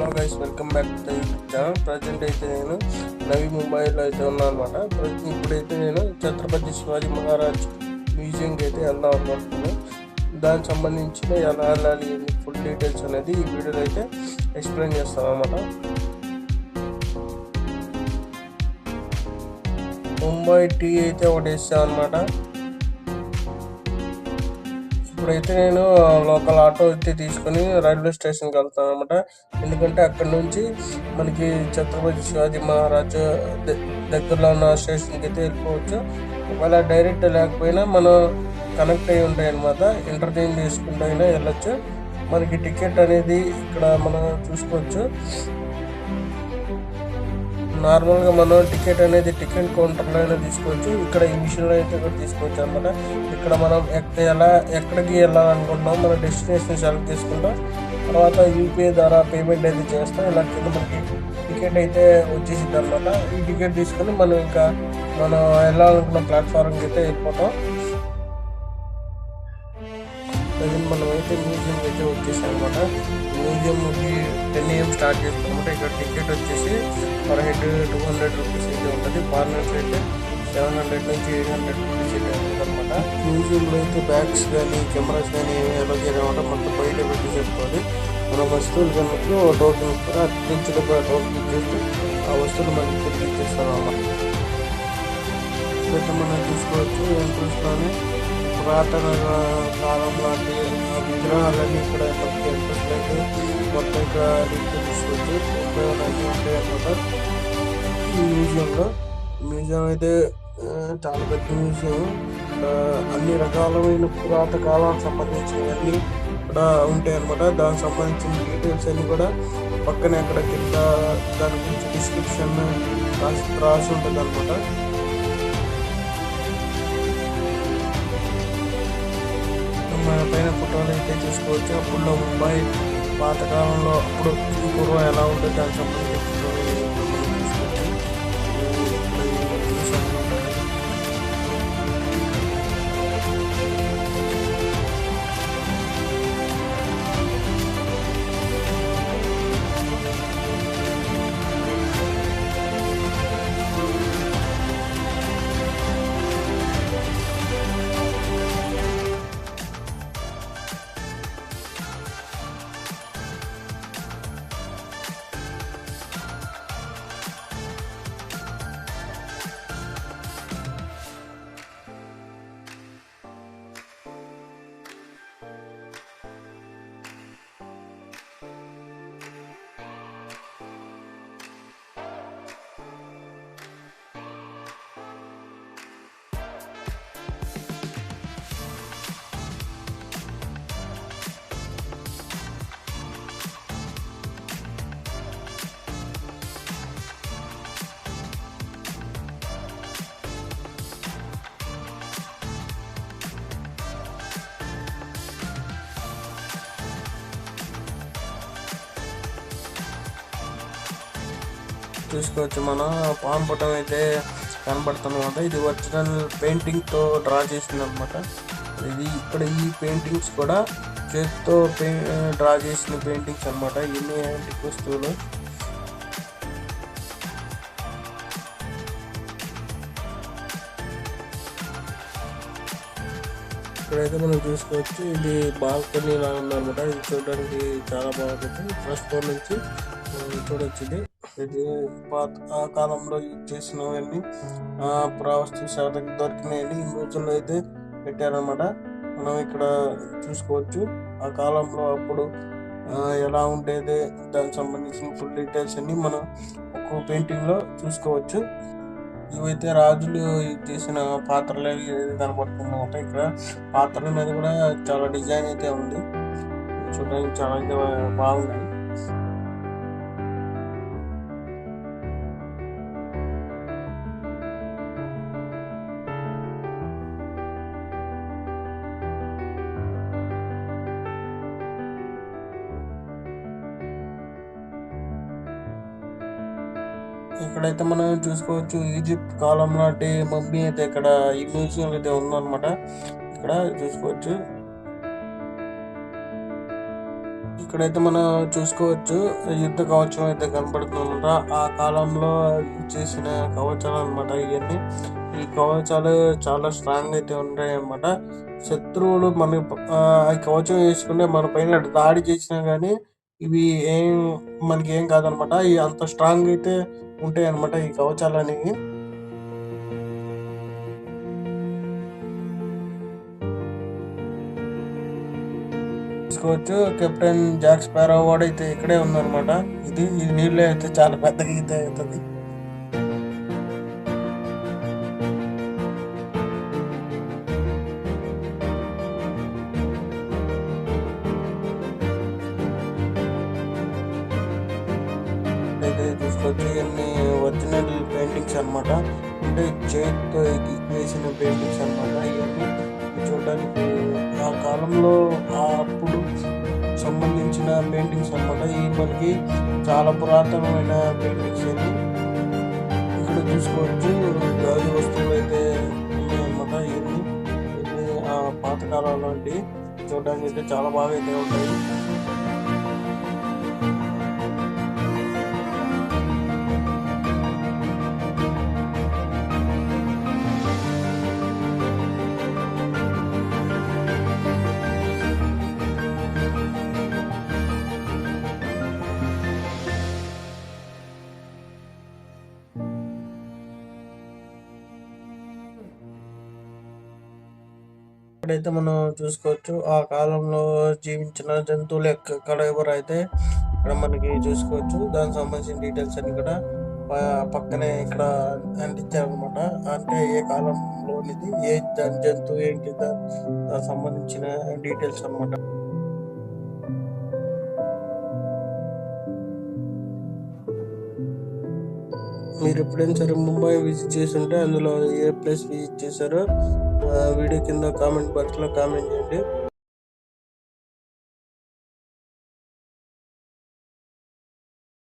Hello guys, welcome back to YouTube channel. Present అయితే నేను నవీ ముంబైలో అయితే ఉన్నాను అనమాట. ఇప్పుడైతే నేను ఛత్రపతి శివాజీ మహారాజ్ మ్యూజియంకి అయితే వెళ్దాం అనుకుంటున్నాను. దానికి సంబంధించిన ఎలా వెళ్ళాలి ఫుల్ డీటెయిల్స్ అనేది ఈ వీడియోలో అయితే ఎక్స్ప్లెయిన్ చేస్తాను అనమాట. ముంబై టీ అయితే ఒకటి ఇస్తాను అనమాట. ఇప్పుడైతే నేను లోకల్ ఆటో అయితే తీసుకొని రైల్వే స్టేషన్కి వెళ్తాను అనమాట. ఎందుకంటే అక్కడ నుంచి మనకి ఛత్రపతి శివాజీ మహారాజ్ దగ్గరలో ఉన్న స్టేషన్కి అయితే వెళ్ళిపోవచ్చు. ఒకవేళ డైరెక్ట్ లేకపోయినా మనం కనెక్ట్ అయి ఉంటాయి అనమాట. ఇంటర్చేంజ్ చేసుకుంటూ అయినా వెళ్ళొచ్చు. మనకి టికెట్ అనేది ఇక్కడ మనం చూసుకోవచ్చు. నార్మల్గా మనం టికెట్ అనేది టికెట్ కౌంటర్లో అయినా తీసుకోవచ్చు. ఇక్కడ ఈ మిషన్లో అయితే కూడా తీసుకోవచ్చు అనమాట. ఇక్కడ మనం ఎక్కడికి వెళ్ళాలనుకుంటున్నాం మన డెస్టినేషన్ సెలెక్ట్ చేసుకుంటాం. తర్వాత యూపీఐ ద్వారా పేమెంట్ అయితే చేస్తాం. ఇలా కింద మనకి టికెట్ అయితే వచ్చేసింది అనమాట. ఈ టికెట్ తీసుకొని మనం వెళ్ళాలనుకున్న ప్లాట్ఫామ్కి అయితే వెళ్ళిపోతాం. ప్రజెంట్ మనం అయితే మ్యూజియం అయితే వచ్చేసాం అనమాట. మ్యూజియంకి 10 AM స్టార్ట్ చేస్తాం అనమాట. ఇక్కడ టికెట్ వచ్చేసి పర్ హెడ్ 200 రూపీస్ అయితే ఉంటుంది. ఫారినర్స్ అయితే 700 నుంచి 800 రూపీస్ అయితే ఉంటుంది అనమాట. మ్యూజియంలో అయితే బ్యాగ్స్ కానీ కెమెరాస్ కానీ ఎలా చేయడం మొత్తం బయట పెట్టి చెప్పుకోవాలి. మన వస్తువులు కనుక టోకెన్ ఇస్తారు. అతికించడం టోకెన్ ఇచ్చేస్తే ఆ వస్తువులు మనకి తిరిగి ఇచ్చేస్తారు అన్నమాట. ఇప్పుడైతే మనం చూసుకోవచ్చు ఎంట్రన్స్లోనే పురాతన కాలం లాంటి విగ్రహాలన్నీ ఇక్కడ ఎంట్రన్స్ అయితే మొత్తం ఇక్కడ తీసుకోవచ్చు. ఉపయోగాలు ఉంటాయి అన్నమాట. ఈ మ్యూజియం అయితే చాలా పెద్ద మ్యూజియం. అన్ని రకాలమైన పురాతన కాలానికి సంబంధించినవన్నీ ఇక్కడ ఉంటాయి అన్నమాట. దానికి సంబంధించిన డీటెయిల్స్ అన్ని కూడా పక్కనే అక్కడ కింద దాని గురించి డిస్క్రిప్షన్ రాసి ఉంటుంది అనమాట. పైన ఫోటోలు అయితే చూసుకోవచ్చు. అప్పుడు ముంబై పాతకాలంలో అప్పుడు పూర్వం ఎలా ఉంటుంది దానికి సంబంధించిన ఫోటోలు చూసుకోవచ్చు. చూసుకోవచ్చు మనం పాంపటం అయితే కనబడుతున్నమాట. ఇది ఒరిజినల్ పెయింటింగ్తో డ్రా చేసింది అనమాట. ఇక్కడ ఈ పెయింటింగ్స్ కూడా చేతితో డ్రా చేసిన పెయింటింగ్స్ అనమాట. ఇన్ని యాంటిక్ వస్తువులు. ఇక్కడైతే మనం చూసుకోవచ్చు. ఇది బాల్కనీ లా ఉందన్నమాట. ఇది చూడడానికి చాలా బాగుంటుంది. ఫస్ట్ ఫ్లోర్ నుంచి చూడొచ్చు. ఇది ఆ కాలంలో యూజ్ చేసినవన్నీ పురావస్తు శాఖకి దొరికినాయని ఈ మ్యూజియంలో అయితే పెట్టారనమాట. మనం ఇక్కడ చూసుకోవచ్చు ఆ కాలంలో అప్పుడు ఎలా ఉండేది దానికి సంబంధించిన ఫుల్ డీటెయిల్స్ అన్ని మనం ఒక్కో పెయింటింగ్ లో చూసుకోవచ్చు. ఇవైతే రాజులు చేసిన పాత్రలు కనబడుతుంది అనమాట. ఇక్కడ పాత్రల మీద కూడా చాలా డిజైన్ అయితే ఉంది. చూడడానికి చాలా అయితే బాగున్నాయి. ఇక్కడైతే మనం చూసుకోవచ్చు ఈజిప్ట్ కాలం నాటి మమ్మీ అయితే ఇక్కడ ఈ మ్యూజియం అయితే ఉందన్నమాట. ఇక్కడ చూసుకోవచ్చు. ఇక్కడైతే మనం చూసుకోవచ్చు యుద్ధ కవచం అయితే కనపడుతుందన్నమాట. ఆ కాలంలో చేసిన కవచాలు అనమాట ఇవన్నీ. ఈ కవచాలు చాలా స్ట్రాంగ్ అయితే ఉంటాయి అన్నమాట. శత్రువులు మన ఈ కవచం వేసుకుంటే మన పైన దాడి చేసినా గానీ ఇవి ఏం మనకి ఏం కాదనమాట. ఇవి అంత స్ట్రాంగ్ అయితే ఉంటాయి అనమాట ఈ కవచాలు అనేవి. చూసుకోవచ్చు కెప్టెన్ జాక్ స్పారో వాడు అయితే ఇక్కడే ఉందన్నమాట. ఇది నీళ్ళు అయితే చాలా పెద్దగా అయితే అవుతుంది. అయితే చూసుకోవచ్చు ఇవన్నీ ఒరిజినల్ పెయింటింగ్స్ అన్నమాట. అంటే చేతితో వేసిన పెయింటింగ్స్ అన్నమాట. ఇవన్నీ చూడడానికి ఆ కాలంలో అప్పుడు సంబంధించిన పెయింటింగ్స్ అన్నమాట. ఇవి మనకి చాలా పురాతనమైన పెయింటింగ్స్ ఇవి. ఇక్కడ చూసుకోవచ్చు గాజు వస్తువులు అయితే ఉన్నాయన్నమాట. ఇవన్నీ ఇది పాతకాలం లాంటి చూడడానికి అయితే చాలా బాగా అయితే ఉంటాయి. ఇక్కడైతే మనం చూసుకోవచ్చు ఆ కాలంలో జీవించిన జంతువుల యొక్క కళేబరం అయితే ఇక్కడ మనకి చూసుకోవచ్చు. దానికి సంబంధించిన డీటెయిల్స్ అన్ని కూడా పక్కనే ఇక్కడ అంటించారనమాట. అంటే ఏ కాలంలోనిది ఏ జంతువు ఏంటి దానికి సంబంధించిన డీటెయిల్స్ అన్నమాట. మీరు ఎప్పుడైనా సరే ముంబై విజిట్ చేసి ఉంటే అందులో ఏ ప్లేస్ విజిట్ చేశారో వీడియో కింద కామెంట్ బాక్స్లో కామెంట్ చేయండి.